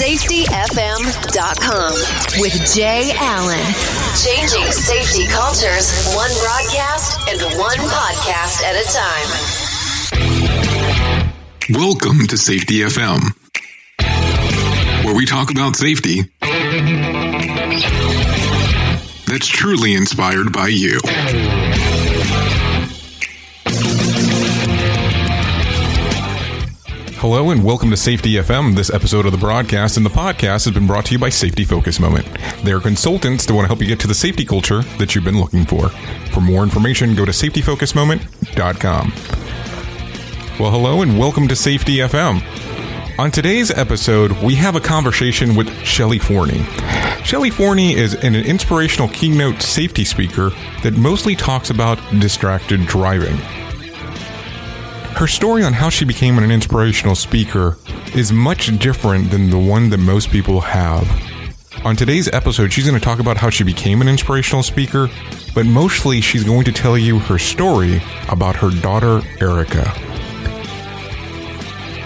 SafetyFM.com with Jay Allen. Changing safety cultures, one broadcast and one podcast at a time. Welcome to Safety FM, where we talk about safety that's truly inspired by you. Hello and welcome to Safety FM. This episode of the broadcast and the podcast has been brought to you by Safety Focus Moment. They're consultants that want to help you get to the safety culture that you've been looking for. For more information, go to safetyfocusmoment.com. Well, hello and welcome to Safety FM. On today's episode, we have a conversation with Shelley Forney. Shelley Forney is an inspirational keynote safety speaker that mostly talks about distracted driving. Her story on how she became an inspirational speaker is much different than the one that most people have. On today's episode, she's going to talk about how she became an inspirational speaker, but mostly she's going to tell you her story about her daughter, Erica.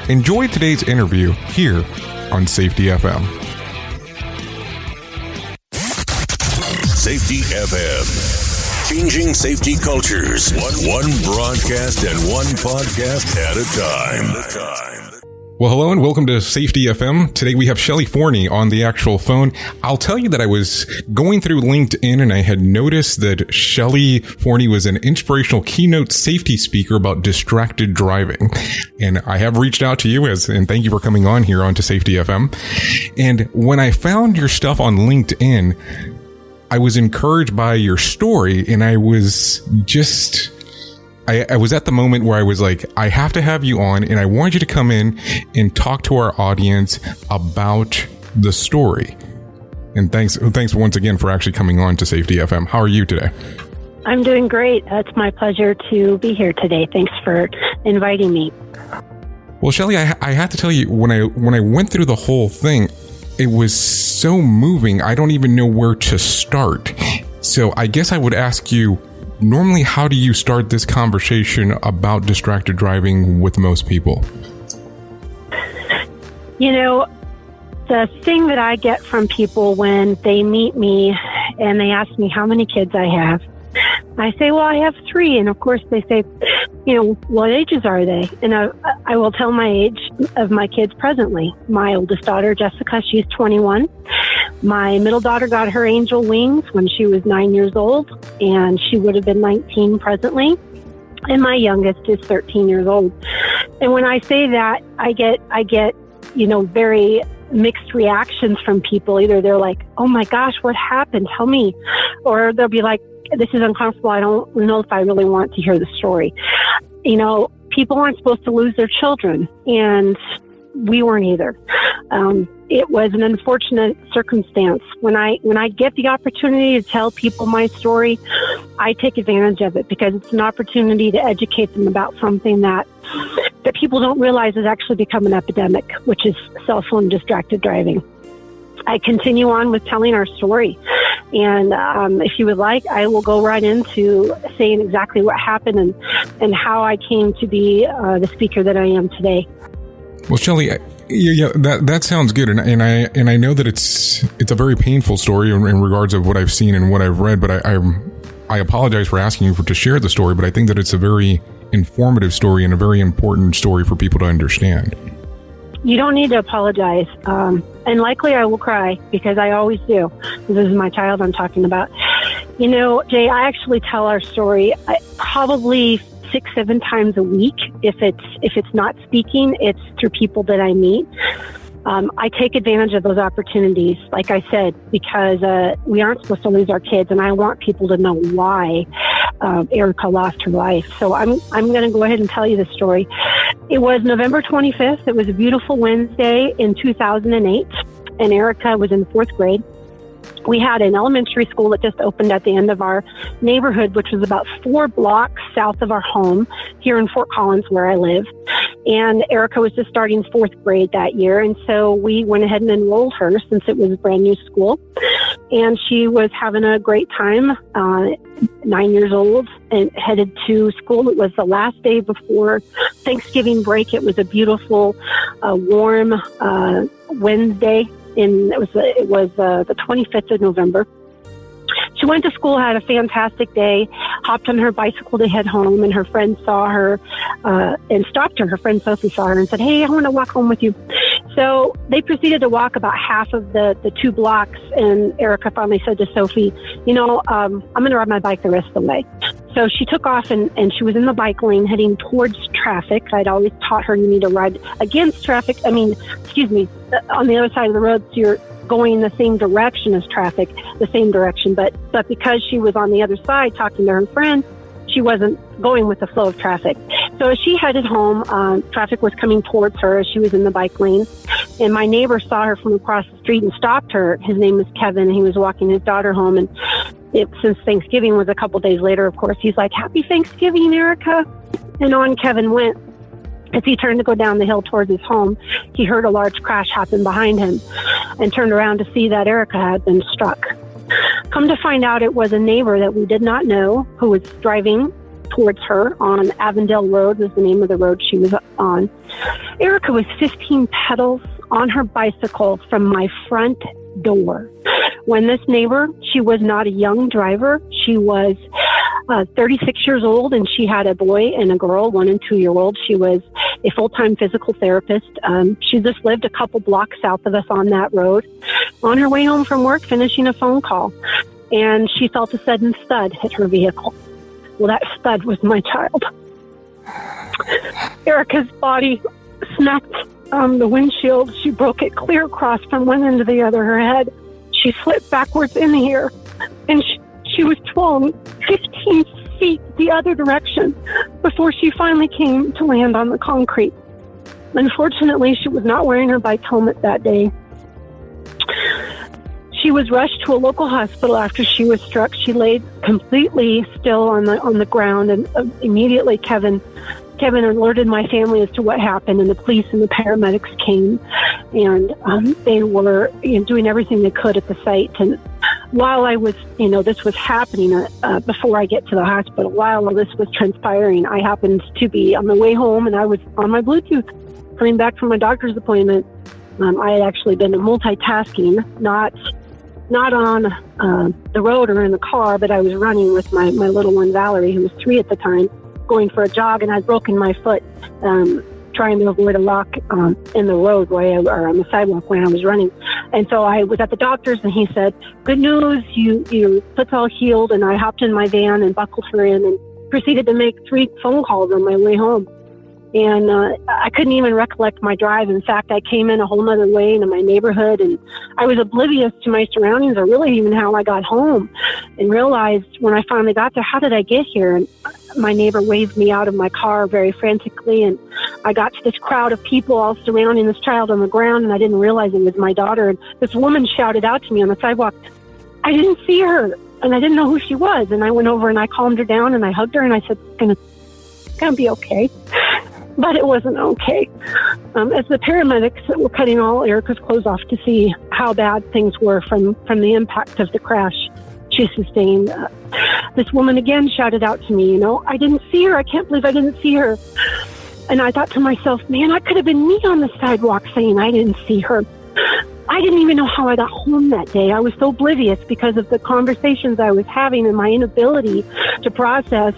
Enjoy today's interview here on Safety FM. Safety FM. Changing safety cultures, one broadcast and one podcast at a time. Well, hello and welcome to Safety FM. Today we have Shelley Forney on the actual phone. I'll tell you that I was going through LinkedIn and I had noticed that Shelley Forney was an inspirational keynote safety speaker about distracted driving. And I have reached out to you and thank you for coming on here onto Safety FM. And when I found your stuff on LinkedIn, I was encouraged by your story, and I was just, I was at the moment where I was like, I have to have you on, and I want you to come in and talk to our audience about the story. And thanks once again for actually coming on to Safety FM. How are you today? I'm doing great. It's my pleasure to be here today. Thanks for inviting me. Well, Shelley, I have to tell you, when I went through the whole thing, it was so moving, I don't even know where to start. So I guess I would ask you, normally, how do you start this conversation about distracted driving with most people? You know, the thing that I get from people when they meet me and they ask me how many kids I have, I say, well, I have 3. And of course they say, you know, what ages are they? And I will tell my age of my kids presently. My oldest daughter, Jessica, she's 21. My middle daughter got her angel wings when she was 9 years old, and she would have been 19 presently. And my youngest is 13 years old. And when I say that, I get, you know, very mixed reactions from people. Either they're like, oh my gosh, what happened? Tell me. Or they'll be like, this is uncomfortable. I don't know if I really want to hear the story. You know, people aren't supposed to lose their children, and we weren't either. It was an unfortunate circumstance. When I get the opportunity to tell people my story, I take advantage of it because it's an opportunity to educate them about something that people don't realize has actually become an epidemic, which is cell phone distracted driving. I continue on with telling our story. And if you would like, I will go right into saying exactly what happened and how I came to be the speaker that I am today. Well, Shelley, yeah, that sounds good, and I know that it's a very painful story in regards of what I've seen and what I've read. But I apologize for asking you to share the story, but I think that it's a very informative story and a very important story for people to understand. You don't need to apologize. And likely I will cry because I always do. This is my child I'm talking about. You know, Jay, I actually tell our story probably 6-7 times a week. If it's not speaking, it's through people that I meet. I take advantage of those opportunities, like I said, because we aren't supposed to lose our kids, and I want people to know why Erica lost her life. So I'm going to go ahead and tell you the story. It was November 25th. It was a beautiful Wednesday in 2008, and Erica was in 4th grade. We had an elementary school that just opened at the end of our neighborhood, which was about 4 blocks south of our home here in Fort Collins, where I live. And Erica was just starting 4th grade that year. And so we went ahead and enrolled her since it was a brand new school. And she was having a great time, 9 years old, and headed to school. It was the last day before Thanksgiving break. It was a beautiful, warm Wednesday. It was the 25th of November. She went to school, had a fantastic day, hopped on her bicycle to head home, and her friend saw her and stopped her. Her friend Sophie saw her and said, "Hey, I want to walk home with you." So they proceeded to walk about half of the 2 blocks, and Erica finally said to Sophie, I'm going to ride my bike the rest of the way. So she took off, and she was in the bike lane heading towards traffic. I'd always taught her you need to ride against traffic. On the other side of the road, so you're going the same direction as traffic, the same direction. But because she was on the other side talking to her friend, she wasn't going with the flow of traffic. So as she headed home, traffic was coming towards her as she was in the bike lane. And my neighbor saw her from across the street and stopped her. His name is Kevin. He was walking his daughter home. And since Thanksgiving was a couple days later, of course, he's like, "Happy Thanksgiving, Erica." And on Kevin went. As he turned to go down the hill towards his home, he heard a large crash happen behind him and turned around to see that Erica had been struck. Come to find out, it was a neighbor that we did not know who was driving towards her on Avondale Road, was the name of the road she was on. Erica was 15 pedals on her bicycle from my front door. When this neighbor, she was not a young driver. She was 36 years old, and she had a boy and a girl, 1 and 2 year old. She was a full-time physical therapist. She just lived a couple blocks south of us on that road. On her way home from work, finishing a phone call, and she felt a sudden thud hit her vehicle. Well, that thud was my child. Erica's body smacked the windshield. She broke it clear across from one end to the other. Her head, she slipped backwards in the air, and she was thrown 15 feet the other direction before she finally came to land on the concrete. Unfortunately, she was not wearing her bike helmet that day. She was rushed to a local hospital after she was struck. She laid completely still on the ground, and immediately Kevin alerted my family as to what happened, and the police and the paramedics came, and they were doing everything they could at the site. And while I was, this was happening before I get to the hospital, while all this was transpiring, I happened to be on my way home, and I was on my Bluetooth coming back from my doctor's appointment. I had actually been multitasking, not on the road or in the car, but I was running with my little one, Valerie, who was 3 at the time, going for a jog, and I'd broken my foot trying to avoid a rock in the roadway or on the sidewalk when I was running. And so I was at the doctor's, and he said, "Good news, your foot's all healed." And I hopped in my van and buckled her in and proceeded to make 3 phone calls on my way home. And I couldn't even recollect my drive. In fact, I came in a whole other way into my neighborhood, and I was oblivious to my surroundings or really even how I got home, and realized when I finally got there, how did I get here? And my neighbor waved me out of my car very frantically, and I got to this crowd of people all surrounding this child on the ground, and I didn't realize it was my daughter. And this woman shouted out to me on the sidewalk. I didn't see her, and I didn't know who she was. And I went over and I calmed her down, and I hugged her, and I said, "It's gonna be okay." But it wasn't okay. As the paramedics were cutting all Erica's clothes off to see how bad things were from the impact of the crash she sustained, this woman again shouted out to me, "I didn't see her. I can't believe I didn't see her." And I thought to myself, man, I could have been me on the sidewalk saying I didn't see her. I didn't even know how I got home that day. I was so oblivious because of the conversations I was having and my inability to process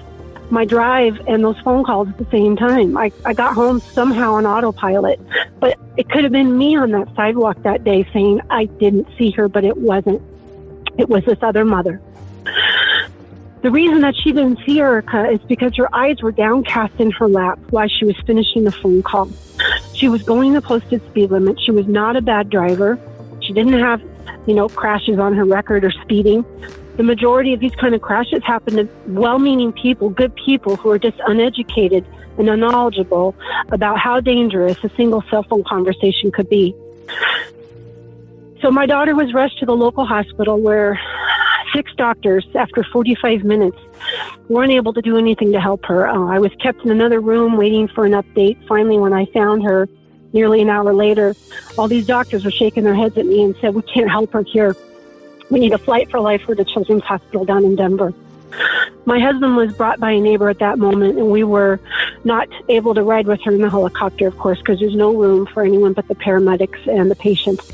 my drive and those phone calls at the same time. I got home somehow on autopilot, but it could have been me on that sidewalk that day saying I didn't see her, but it wasn't. It was this other mother. The reason that she didn't see Erica is because her eyes were downcast in her lap while she was finishing the phone call. She was going the posted speed limit. She was not a bad driver. She didn't have, crashes on her record or speeding. The majority of these kind of crashes happen to well-meaning people, good people who are just uneducated and unknowledgeable about how dangerous a single cell phone conversation could be. So my daughter was rushed to the local hospital where 6 doctors, after 45 minutes, weren't able to do anything to help her. I was kept in another room waiting for an update. Finally, when I found her nearly an hour later, all these doctors were shaking their heads at me and said, "We can't help her here." We need a flight for life for the Children's Hospital down in Denver. My husband was brought by a neighbor at that moment, and we were not able to ride with her in the helicopter, of course, because there's no room for anyone but the paramedics and the patients.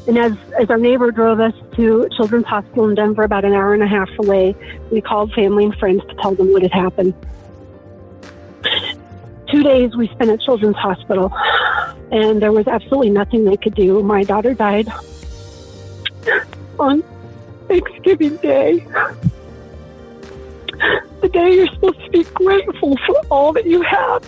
And as our neighbor drove us to Children's Hospital in Denver, about an hour and a half away, we called family and friends to tell them what had happened. 2 days we spent at Children's Hospital, and there was absolutely nothing they could do. My daughter died on Thanksgiving Day. The day you're supposed to be grateful for all that you have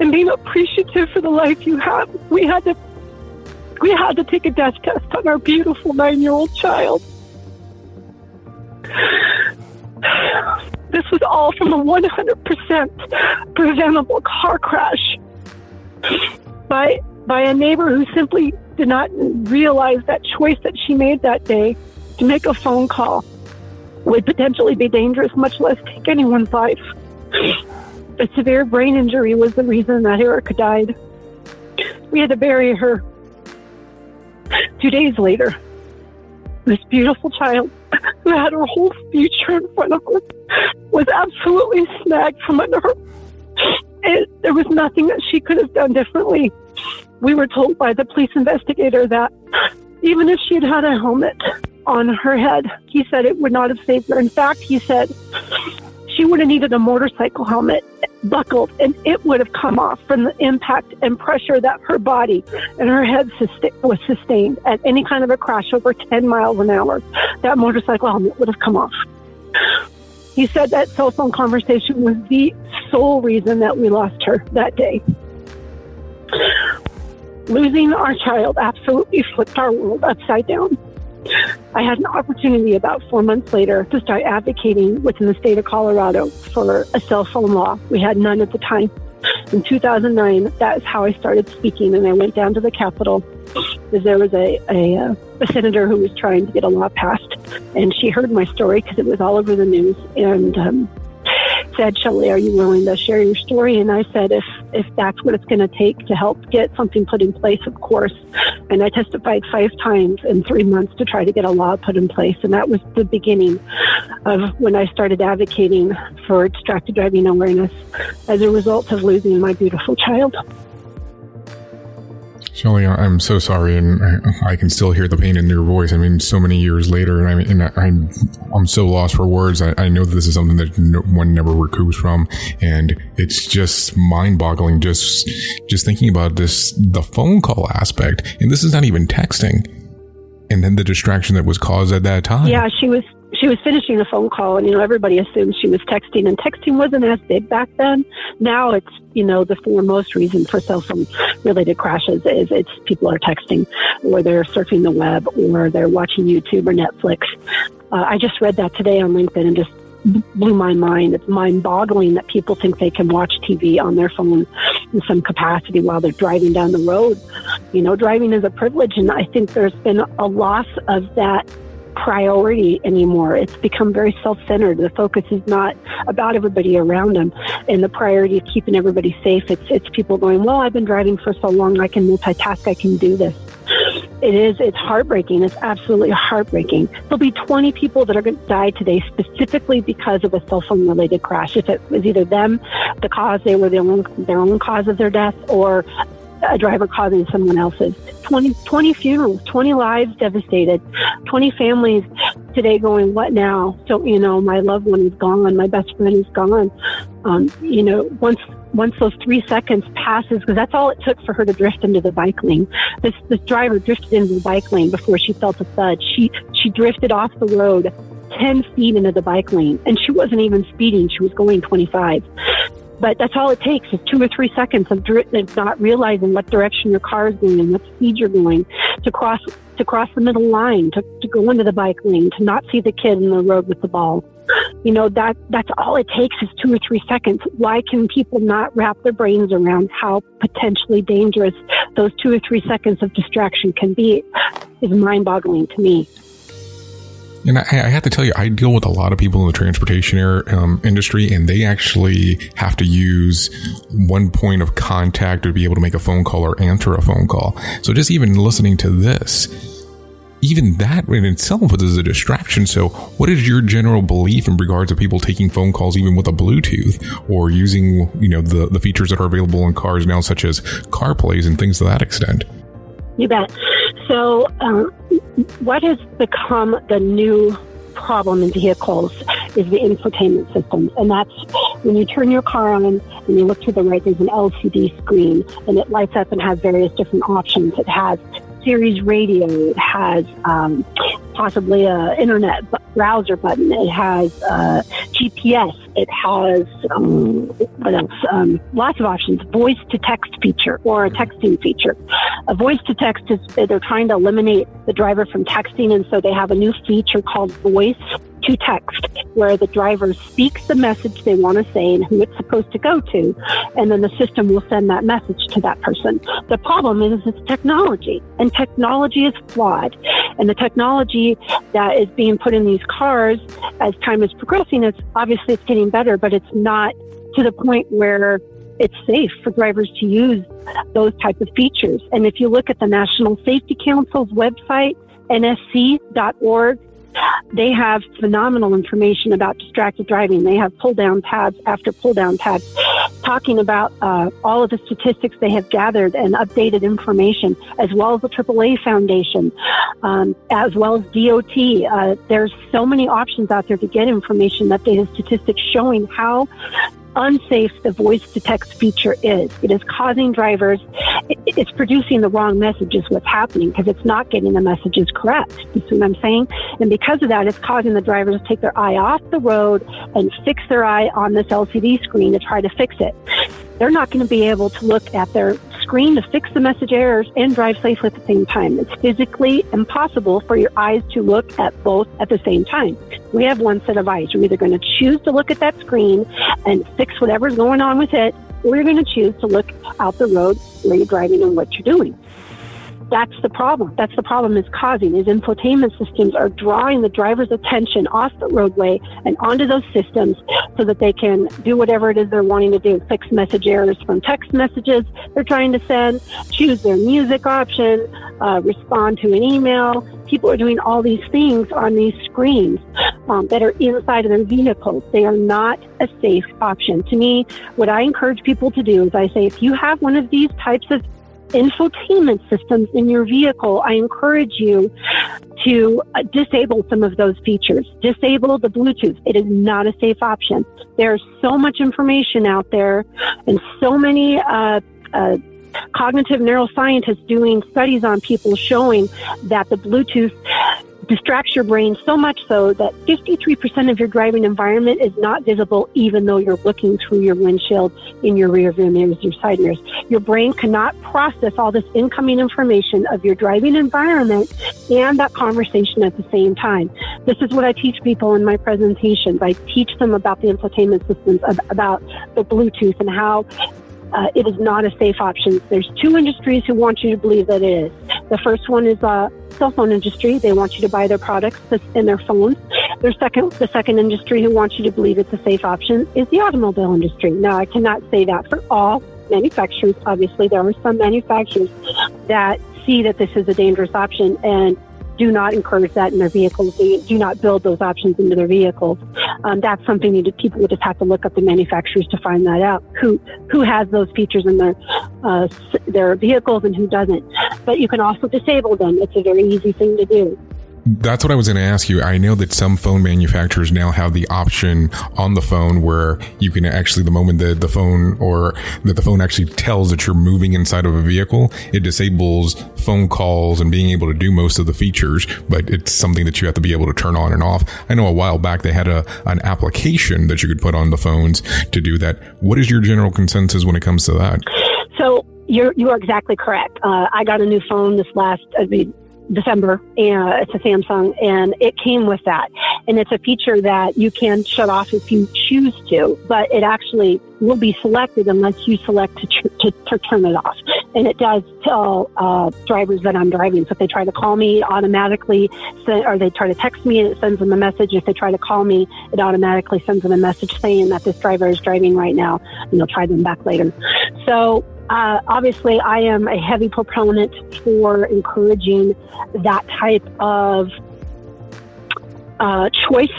and being appreciative for the life you have. We had to take a death test on our beautiful 9-year-old child. This was all from a 100% preventable car crash by a neighbor who simply did not realize that choice that she made that day to make a phone call would potentially be dangerous, much less take anyone's life. A severe brain injury was the reason that Erica died. We had to bury her. 2 days later, this beautiful child who had her whole future in front of her was absolutely snagged from under her. There was nothing that she could have done differently. We were told by the police investigator that even if she had had a helmet on her head, he said it would not have saved her. In fact, he said she would have needed a motorcycle helmet buckled, and it would have come off from the impact and pressure that her body and her head was sustained at any kind of a crash over 10 miles an hour. That motorcycle helmet would have come off. He said that cell phone conversation was the sole reason that we lost her that day. Losing our child absolutely flipped our world upside down. I had an opportunity about 4 months later to start advocating within the state of Colorado for a cell phone law. We had none at the time. In 2009, that is how I started speaking, and I went down to the Capitol because there was a senator who was trying to get a law passed, and she heard my story because it was all over the news, and said, "Shelley, are you willing to share your story?" And I said, if that's what it's going to take to help get something put in place, of course. And I testified 5 times in 3 months to try to get a law put in place. And that was the beginning of when I started advocating for distracted driving awareness as a result of losing my beautiful child. Shelley, I'm so sorry, and I can still hear the pain in your voice. I mean, so many years later, and I'm so lost for words. I know that this is something that one never recoups from, and it's just mind-boggling just thinking about this, the phone call aspect, and this is not even texting, and then the distraction that was caused at that time. Yeah, she was finishing a phone call, and everybody assumed she was texting, and texting wasn't as big back then. Now it's the foremost reason for cell phone related crashes is it's people are texting, or they're surfing the web, or they're watching YouTube or Netflix. I just read that today on LinkedIn and just blew my mind. It's mind-boggling that people think they can watch TV on their phone in some capacity while they're driving down the road. Driving is a privilege, and I think there's been a loss of that priority anymore. It's become very self-centered. The focus is not about everybody around them, and the priority of keeping everybody safe. It's people going, well, I've been driving for so long, I can multitask, I can do this. It's heartbreaking. It's absolutely heartbreaking. There'll be 20 people that are going to die today specifically because of a cell phone related crash. If it was either them, the cause, they were their own cause of their death, or a driver causing someone else's. 20 funerals, 20 lives devastated, 20 families today going, what now? So, my loved one is gone, my best friend is gone. Once those 3 seconds passes, because that's all it took for her to drift into the bike lane. This driver drifted into the bike lane before she felt a thud. She drifted off the road 10 feet into the bike lane, and she wasn't even speeding. She was going 25. But that's all it takes is 2 or 3 seconds of not realizing what direction your car is going and what speed you're going to cross the middle line, to go into the bike lane, to not see the kid in the road with the ball. That's all it takes is 2 or 3 seconds. Why can people not wrap their brains around how potentially dangerous those 2 or 3 seconds of distraction can be? Is mind-boggling to me. And I have to tell you, I deal with a lot of people in the transportation industry, and they actually have to use one point of contact to be able to make a phone call or answer a phone call. So just even listening to this, even that in itself is a distraction. So what is your general belief in regards to people taking phone calls even with a Bluetooth, or using, the features that are available in cars now, such as CarPlays and things to that extent? You bet. So what has become the new problem in vehicles is the infotainment systems. And that's when you turn your car on and you look to the right, there's an LCD screen, and it lights up and has various different options. It has Sirius radio, it has possibly a internet browser button, it has GPS, it has what else? Lots of options. Voice to text feature or a texting feature. A voice to text is they're trying to eliminate the driver from texting, and so they have a new feature called voice to text, where the driver speaks the message they want to say and who it's supposed to go to, and then the system will send that message to that person. The problem is it's technology, and technology is flawed. And the technology that is being put in these cars as time is progressing, it's getting better, but it's not to the point where it's safe for drivers to use those type of features. And if you look at the National Safety Council's website, nsc.org, they have phenomenal information about distracted driving. They have pull-down tabs after pull-down tabs talking about all of the statistics they have gathered and updated information, as well as the AAA Foundation, as well as DOT. There's so many options out there to get information, updated statistics showing how unsafe the voice to text feature is. It is causing drivers, it's producing the wrong message is what's happening, because it's not getting the messages correct. You see what I'm saying? And because of that, it's causing the drivers to take their eye off the road and fix their eye on this LCD screen to try to fix it. They're not going to be able to look at their screen to fix the message errors and drive safely at the same time. It's physically impossible for your eyes to look at both at the same time. We have one set of eyes. You're either going to choose to look at that screen and fix whatever's going on with it, or you're going to choose to look out the road where you're driving and what you're doing. That's the problem. That's the problem it's causing, is infotainment systems are drawing the driver's attention off the roadway and onto those systems so that they can do whatever it is they're wanting to do, fix message errors from text messages they're trying to send, choose their music option, respond to an email. People are doing all these things on these screens that are inside of their vehicles. They are not a safe option. To me, what I encourage people to do is I say, if you have one of these types of infotainment systems in your vehicle, I encourage you to disable some of those features. Disable the Bluetooth. It is not a safe option. There's so much information out there and so many cognitive neuroscientists doing studies on people showing that the Bluetooth distracts your brain so much so that 53% of your driving environment is not visible, even though you're looking through your windshield, in your rear view mirrors, your side mirrors. Your brain cannot process all this incoming information of your driving environment and that conversation at the same time. This is what I teach people in my presentations. I teach them about the infotainment systems, about the Bluetooth, and how it is not a safe option. There's two industries who want you to believe that it is. The first one is cell phone industry. They want you to buy their products in their phones. The second industry who wants you to believe it's a safe option is the automobile industry. Now, I cannot say that for all manufacturers. Obviously, there are some manufacturers that see that this is a dangerous option and do not encourage that in their vehicles. They do not build those options into their vehicles. That's something people would just have to look up the manufacturers to find that out. Who has those features in their vehicles and who doesn't. But you can also disable them. It's a very easy thing to do. That's what I was going to ask you. I know that some phone manufacturers now have the option on the phone where you can actually, the moment that the phone actually tells that you're moving inside of a vehicle, it disables phone calls and being able to do most of the features, but it's something that you have to be able to turn on and off. I know a while back they had an application that you could put on the phones to do that. What is your general consensus when it comes to that? So you are exactly correct. I got a new phone this last December, and it's a Samsung, and it came with that. And it's a feature that you can shut off if you choose to, but it actually will be selected unless you select to turn it off. And it does tell drivers that I'm driving. So if they try to call me, automatically, or they try to text me, it sends them a message. If they try to call me, it automatically sends them a message saying that this driver is driving right now, and they'll try them back later. So Obviously, I am a heavy proponent for encouraging that type of choice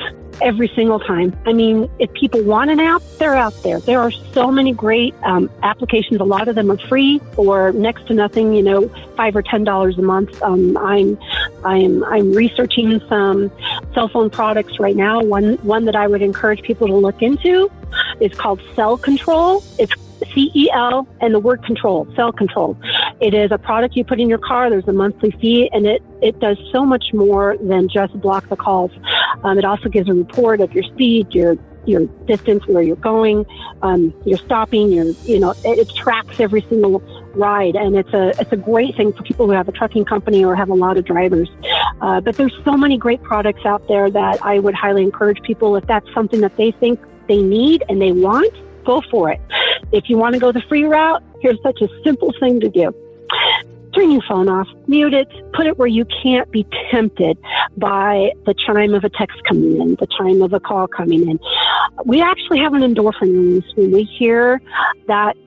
every single time. I mean, if people want an app, they're out there. There are so many great applications. A lot of them are free or next to nothing, $5 or $10 a month. I'm researching some cell phone products right now. One that I would encourage people to look into is called Cell Control. It's CEL and the word control, Cell Control. It is a product you put in your car. There's a monthly fee, and it does so much more than just block the calls. It also gives a report of your speed, your distance, where you're going, you're stopping, it tracks every single ride, and it's a great thing for people who have a trucking company or have a lot of drivers. But there's so many great products out there that I would highly encourage people, if that's something that they think they need and they want, go for it. If you want to go the free route, here's such a simple thing to do. Turn your phone off, mute it, put it where you can't be tempted by the chime of a text coming in, the chime of a call coming in. We actually have an endorphin release when we hear that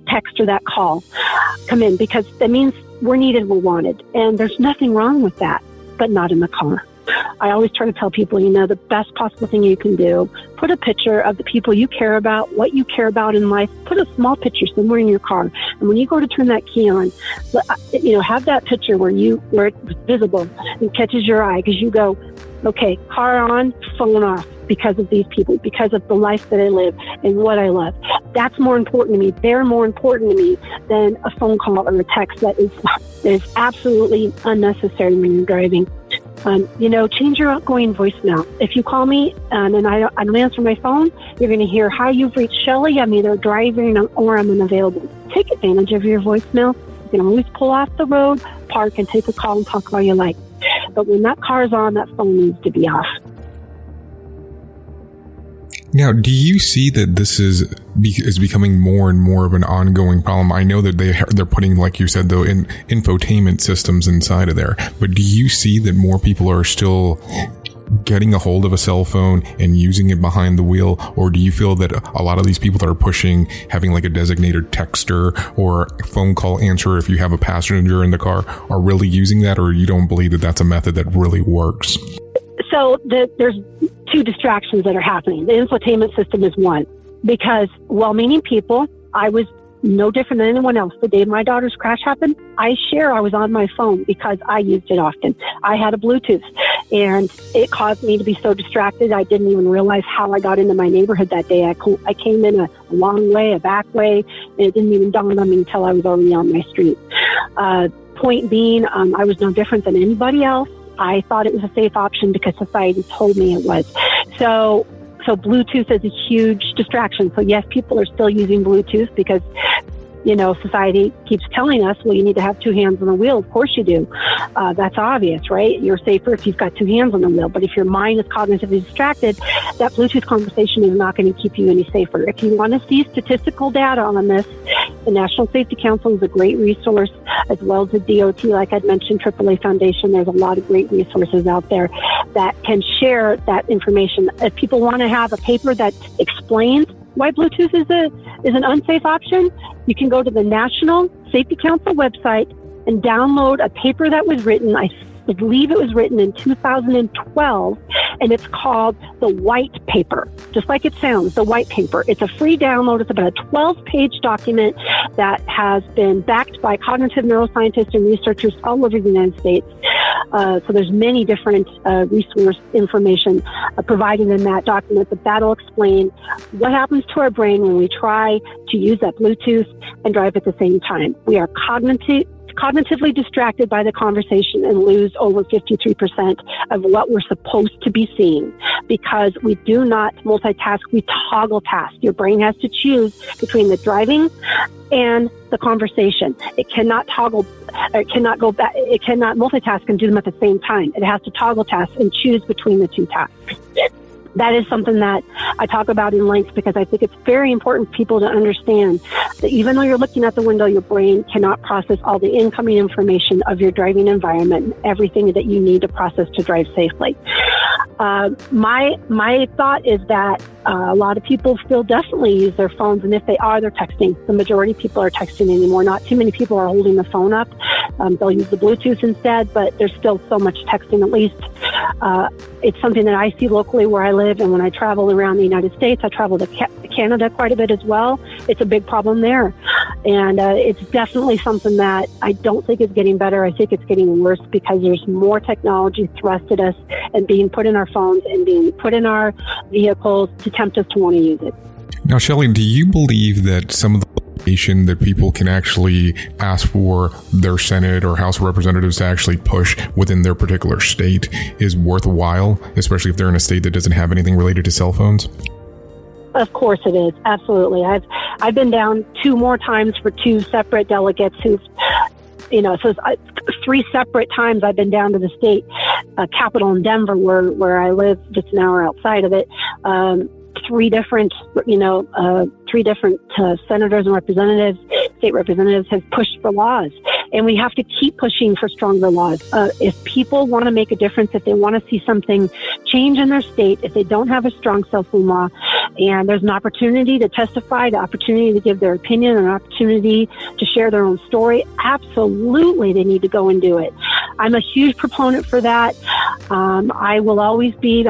text or that call come in, because that means we're needed, we're wanted. And there's nothing wrong with that, but not in the car. I always try to tell people, the best possible thing you can do, put a picture of the people you care about, what you care about in life, put a small picture somewhere in your car. And when you go to turn that key on, have that picture where it's visible and catches your eye, because you go, okay, car on, phone off, because of these people, because of the life that I live and what I love. That's more important to me. They're more important to me than a phone call or a text that is absolutely unnecessary when you're driving. Change your outgoing voicemail. If you call me and I don't answer my phone, you're going to hear, "Hi, you've reached Shelley. I'm either driving or I'm unavailable." Take advantage of your voicemail. You can always pull off the road, park, and take a call and talk while you like. But when that car's on, that phone needs to be off. Now, do you see that this is becoming more and more of an ongoing problem? I know that they're putting, like you said, though, in infotainment systems inside of there. But do you see that more people are still getting a hold of a cell phone and using it behind the wheel? Or do you feel that a lot of these people that are pushing having like a designated texter or phone call answerer if you have a passenger in the car are really using that? Or you don't believe that that's a method that really works? So there's two distractions that are happening. The infotainment system is one, because well-meaning people, I was no different than anyone else. The day my daughter's crash happened, I was on my phone because I used it often. I had a Bluetooth, and it caused me to be so distracted I didn't even realize how I got into my neighborhood that day. I came in a long way, a back way, and it didn't even dawn on me until I was already on my street. Point being, I was no different than anybody else. I thought it was a safe option because society told me it was. So Bluetooth is a huge distraction. So yes, people are still using Bluetooth because, society keeps telling us, well, you need to have two hands on the wheel. Of course you do. That's obvious, right? You're safer if you've got two hands on the wheel. But if your mind is cognitively distracted, that Bluetooth conversation is not going to keep you any safer. If you want to see statistical data on this, the National Safety Council is a great resource, as well as the DOT, like I'd mentioned, AAA Foundation. There's a lot of great resources out there that can share that information. If people want to have a paper that explains why Bluetooth is an unsafe option, you can go to the National Safety Council website and download a paper that was written, I believe it was written in 2012, and it's called the White Paper, just like it sounds, the White Paper. It's a free download. It's about a 12-page document that has been backed by cognitive neuroscientists and researchers all over the United States. So there's many different resource information provided in that document, but that'll explain what happens to our brain when we try to use that Bluetooth and drive at the same time. We are cognitively distracted by the conversation and lose over 53% of what we're supposed to be seeing because we do not multitask, we toggle task. Your brain has to choose between the driving and the conversation. It cannot it cannot go back, it cannot multitask and do them at the same time. It has to toggle task and choose between the two tasks. That is something that I talk about in length because I think it's very important for people to understand that even though you're looking at the window, your brain cannot process all the incoming information of your driving environment and everything that you need to process to drive safely. My thought is that a lot of people still definitely use their phones, and if they are, they're texting. The majority of people are texting anymore. Not too many people are holding the phone up. They'll use the Bluetooth instead, but there's still so much texting. At least it's something that I see locally where I live, and when I travel around the United States, I travel to Canada quite a bit as well. It's a big problem there, and it's definitely something that I don't think is getting better. I think it's getting worse because there's more technology thrust at us and being put in our phones and being put in our vehicles to tempt us to want to use it. Now, Shelley, do you believe that some of the information that people can actually ask for their Senate or House of Representatives to actually push within their particular state is worthwhile, especially if they're in a state that doesn't have anything related to cell phones? Of course it is. Absolutely. I've been down 2 more times for 2 separate delegates who've, so 3 separate times I've been down to the state capitol in Denver, where I live, just an hour outside of it. 3 different senators and representatives, state representatives have pushed for laws, and we have to keep pushing for stronger laws. If people want to make a difference, if they want to see something change in their state, if they don't have a strong cell phone law, and there's an opportunity to testify, the opportunity to give their opinion, an opportunity to share their own story, absolutely they need to go and do it. I'm a huge proponent for that. I will always be.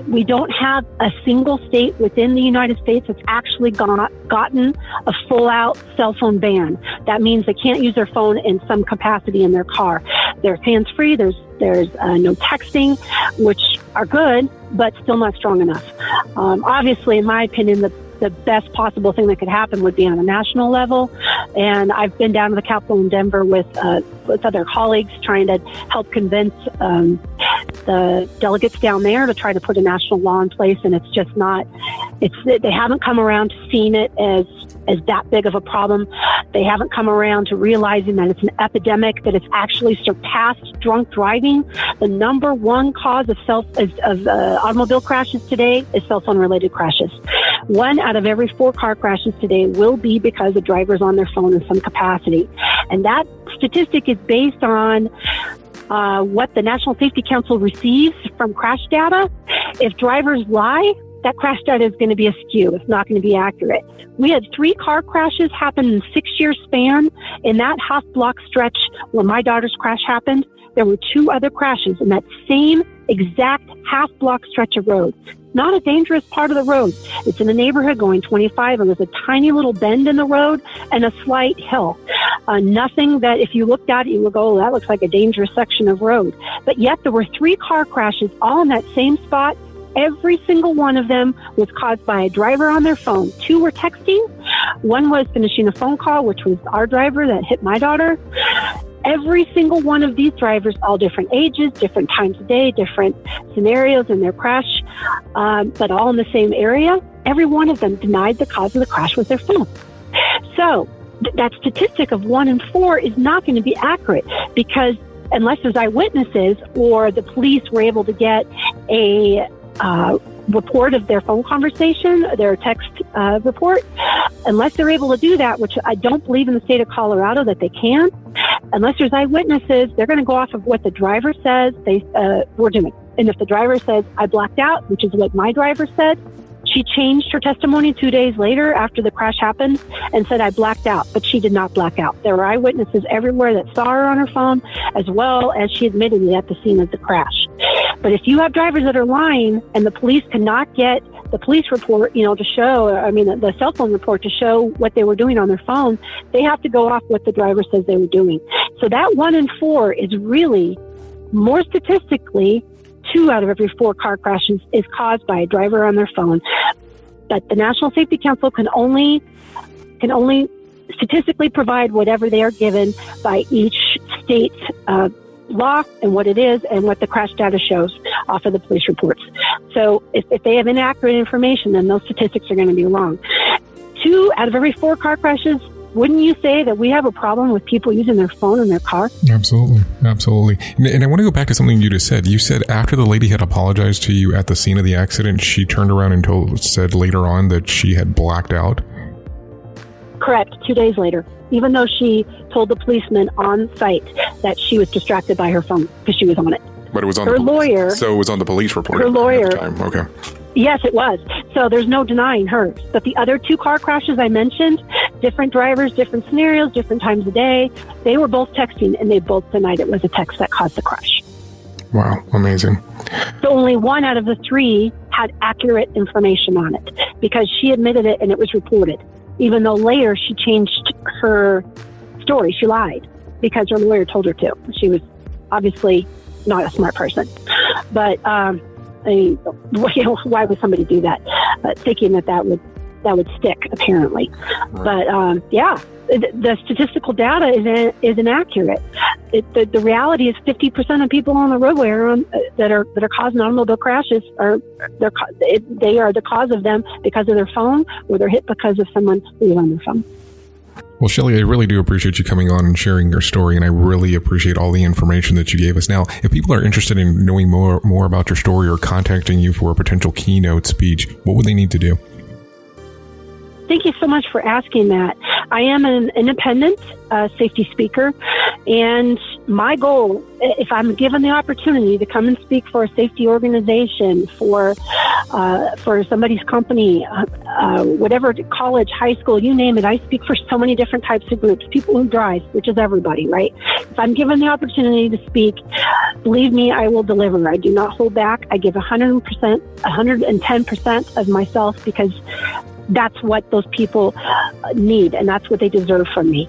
We don't have a single state within the United States that's actually gotten a full-out cell phone ban. That means they can't use their phone in some capacity in their car. There's hands-free. There's no texting, which are good, but still not strong enough. Obviously, in my opinion, the best possible thing that could happen would be on a national level. And I've been down to the Capitol in Denver with other colleagues trying to help convince the delegates down there to try to put a national law in place. And it's just not, they haven't come around to seeing it as that big of a problem. They haven't come around to realizing that it's an epidemic, that it's actually surpassed drunk driving. The number one cause of automobile crashes today is cell phone related crashes. 1 out of every 4 car crashes today will be because the driver's on their phone in some capacity. And that statistic is based on what the National Safety Council receives from crash data. If drivers lie, that crash data is going to be askew. It's not going to be accurate. We had 3 car crashes happen in a 6-year span. In that half block stretch where my daughter's crash happened, there were 2 other crashes in that same exact half block stretch of road. Not a dangerous part of the road. It's in a neighborhood going 25, and there's a tiny little bend in the road and a slight hill. Nothing that if you looked at it, you would go, oh, that looks like a dangerous section of road. But yet there were 3 car crashes all in that same spot. Every single one of them was caused by a driver on their phone. 2 were texting. 1 was finishing a phone call, which was our driver that hit my daughter. Every single one of these drivers, all different ages, different times of day, different scenarios in their crash, but all in the same area, every one of them denied the cause of the crash with their phone. So that statistic of 1 in 4 is not going to be accurate, because unless there's eyewitnesses or the police were able to get a report of their phone conversation, their text report, unless they're able to do that, which I don't believe in the state of Colorado that they can, unless there's eyewitnesses, they're going to go off of what the driver says we're doing. And if the driver says, I blacked out, which is what my driver said, she changed her testimony 2 days later after the crash happened and said, I blacked out, but she did not black out. There were eyewitnesses everywhere that saw her on her phone, as well as she admitted it at the scene of the crash. But if you have drivers that are lying and the police cannot get the police report, to show, the cell phone report to show what they were doing on their phone, they have to go off what the driver says they were doing. So that 1 in 4 is really, more statistically, 2 out of every 4 car crashes is caused by a driver on their phone. But the National Safety Council can only statistically provide whatever they are given by each state's law and what it is and what the crash data shows off of the police reports. So if they have inaccurate information, then those statistics are going to be wrong. 2 out of every 4 car crashes, wouldn't you say that we have a problem with people using their phone in their car? Absolutely. Absolutely. And I want to go back to something you just said. You said after the lady had apologized to you at the scene of the accident, she turned around and said later on that she had blacked out? Correct. 2 days later, even though she told the policeman on site that she was distracted by her phone because she was on it. But it was on her lawyer. So it was on the police report. Her lawyer. At the time. Okay. Yes, it was. So there's no denying hers. But the other 2 car crashes I mentioned, different drivers, different scenarios, different times of day, they were both texting, and they both denied it was a text that caused the crash. Wow, amazing. So only 1 out of the 3 had accurate information on it because she admitted it and it was reported. Even though later she changed her story, she lied because her lawyer told her to. She was obviously not a smart person. But why would somebody do that? Thinking that would stick, apparently. Right. But the statistical data is inaccurate. The reality is 50% of people on the roadway that are causing automobile crashes they are the cause of them because of their phone, or they're hit because of someone who's on their phone. Well, Shelley, I really do appreciate you coming on and sharing your story, and I really appreciate all the information that you gave us. Now, if people are interested in knowing more about your story or contacting you for a potential keynote speech, what would they need to do? Thank you so much for asking that. I am an independent safety speaker, and my goal, if I'm given the opportunity to come and speak for a safety organization, for somebody's company, whatever, college, high school, you name it, I speak for so many different types of groups, people who drive, which is everybody, right? If I'm given the opportunity to speak, believe me, I will deliver. I do not hold back. I give 100%, 110% of myself because that's what those people need, and that's what they deserve from me.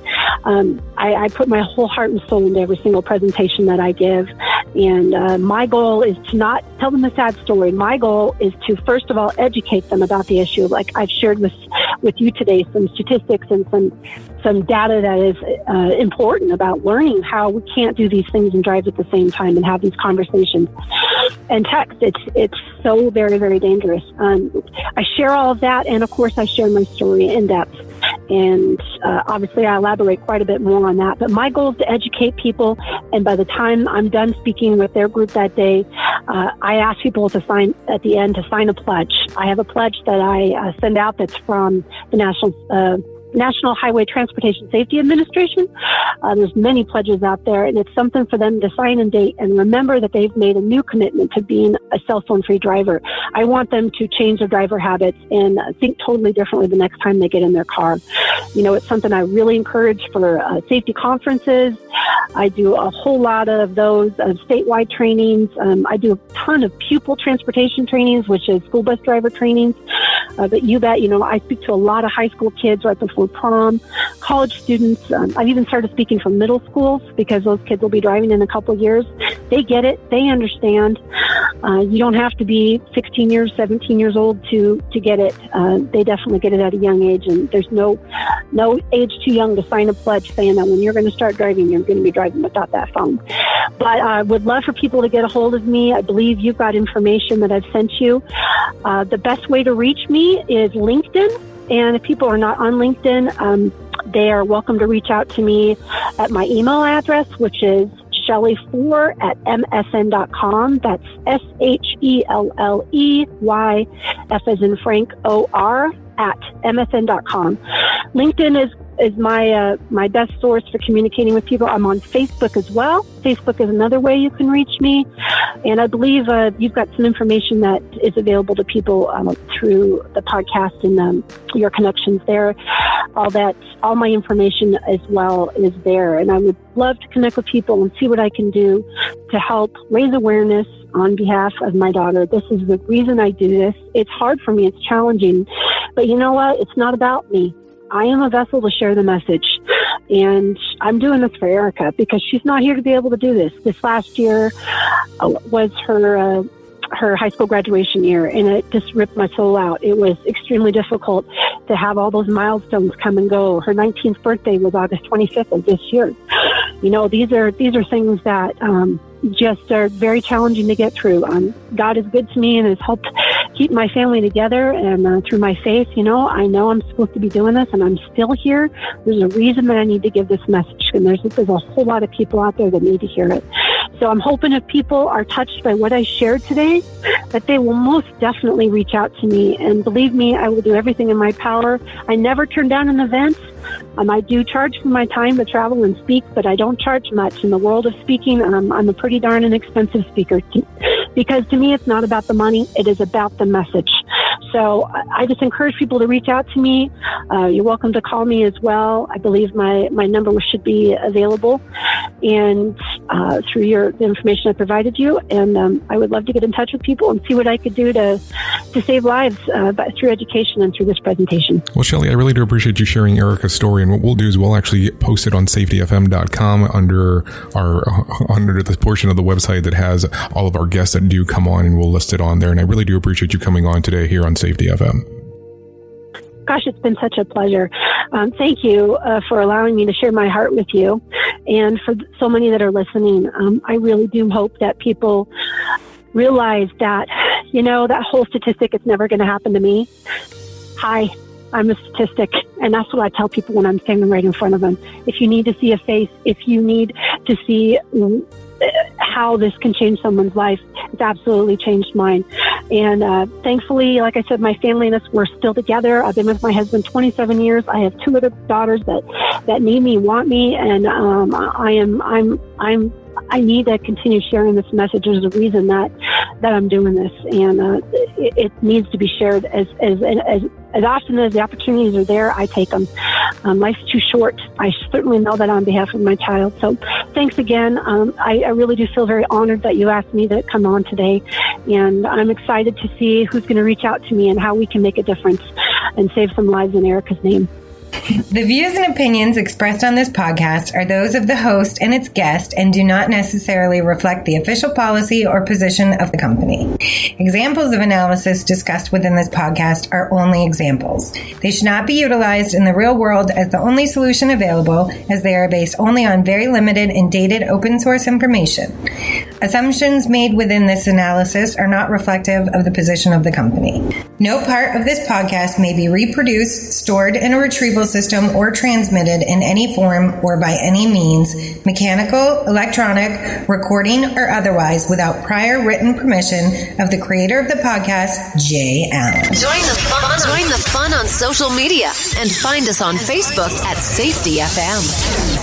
I put my whole heart and soul into every single presentation that I give, and my goal is to not tell them a sad story. My goal is to, first of all, educate them about the issue. Like I've shared with you today, some statistics and some data that is important about learning how we can't do these things and drive at the same time and have these conversations. And text, it's so very, very dangerous. I share all of that, and of course I share my story in depth. And obviously I elaborate quite a bit more on that. But my goal is to educate people, and by the time I'm done speaking with their group that day, I ask people to sign at the end to sign a pledge. I have a pledge that I send out that's from the National Highway Transportation Safety Administration. There's many pledges out there, and it's something for them to sign and date and remember that they've made a new commitment to being a cell phone free driver. I want them to change their driver habits and think totally differently the next time they get in their car. You know, it's something I really encourage for safety conferences. I do a whole lot of those statewide trainings. I do a ton of pupil transportation trainings, which is school bus driver trainings. But you bet, I speak to a lot of high school kids right before prom, college students. I've even started speaking for middle schools because those kids will be driving in a couple of years. They get it. They understand. You don't have to be 16 years, 17 years old to get it. They definitely get it at a young age, and there's no age too young to sign a pledge saying that when you're going to start driving, you're going to be driving without that phone. But I would love for people to get a hold of me. I believe you've got information that I've sent you. The best way to reach me is LinkedIn. And if people are not on LinkedIn, they are welcome to reach out to me at my email address, which is shelley4@msn.com. That's SHELLEY, F as in Frank, OR, at msn.com. LinkedIn is my best source for communicating with people. I'm on Facebook as well. Facebook is another way you can reach me. And I believe you've got some information that is available to people through the podcast and your connections there. All my information as well is there. And I would love to connect with people and see what I can do to help raise awareness on behalf of my daughter. This is the reason I do this. It's hard for me. It's challenging. But you know what? It's not about me. I am a vessel to share the message. And I'm doing this for Erica because she's not here to be able to do this. This last year was her high school graduation year, and it just ripped my soul out. It was extremely difficult to have all those milestones come and go. Her 19th birthday was August 25th of this year. These are things that just are very challenging to get through. God is good to me and has helped keep my family together, and through my faith, I know I'm supposed to be doing this, and I'm still here. There's a reason that I need to give this message, and there's a whole lot of people out there that need to hear it. So I'm hoping if people are touched by what I shared today, that they will most definitely reach out to me. And believe me, I will do everything in my power. I never turn down an event. I do charge for my time to travel and speak, but I don't charge much. In the world of speaking, I'm a pretty darn inexpensive speaker, because to me, it's not about the money. It is about the message. So I just encourage people to reach out to me. You're welcome to call me as well. I believe my number should be available, and through the information I provided you. And I would love to get in touch with people and see what I could do to save lives through education and through this presentation. Well, Shelley, I really do appreciate you sharing Erica's story. And what we'll do is we'll actually post it on safetyfm.com under the portion of the website that has all of our guests that do come on, and we'll list it on there. And I really do appreciate you coming on today here on Safety FM. Gosh, it's been such a pleasure. Thank you for allowing me to share my heart with you. And for so many that are listening, I really do hope that people realize that, that whole statistic, it's never going to happen to me. Hi, I'm a statistic. And that's what I tell people when I'm standing right in front of them. If you need to see a face, if you need to see how this can change someone's life, it's absolutely changed mine. And thankfully, like I said, my family and us, we're still together. I've been with my husband 27 years. I have 2 other daughters that need me, want me, and I need to continue sharing this message. There's a reason that I'm doing this, and it needs to be shared as often as the opportunities are there. I take them. Life's too short. I certainly know that on behalf of my child. So thanks again. I really do feel very honored that you asked me to come on today, and I'm excited to see who's going to reach out to me and how we can make a difference and save some lives in Erica's name. The views and opinions expressed on this podcast are those of the host and its guest and do not necessarily reflect the official policy or position of the company. Examples of analysis discussed within this podcast are only examples. They should not be utilized in the real world as the only solution available, as they are based only on very limited and dated open source information. Assumptions made within this analysis are not reflective of the position of the company. No part of this podcast may be reproduced, stored in a retrieval system, or transmitted in any form or by any means, mechanical, electronic, recording, or otherwise, without prior written permission of the creator of the podcast, Jay Allen. Join the fun on social media and find us on Facebook at Safety FM.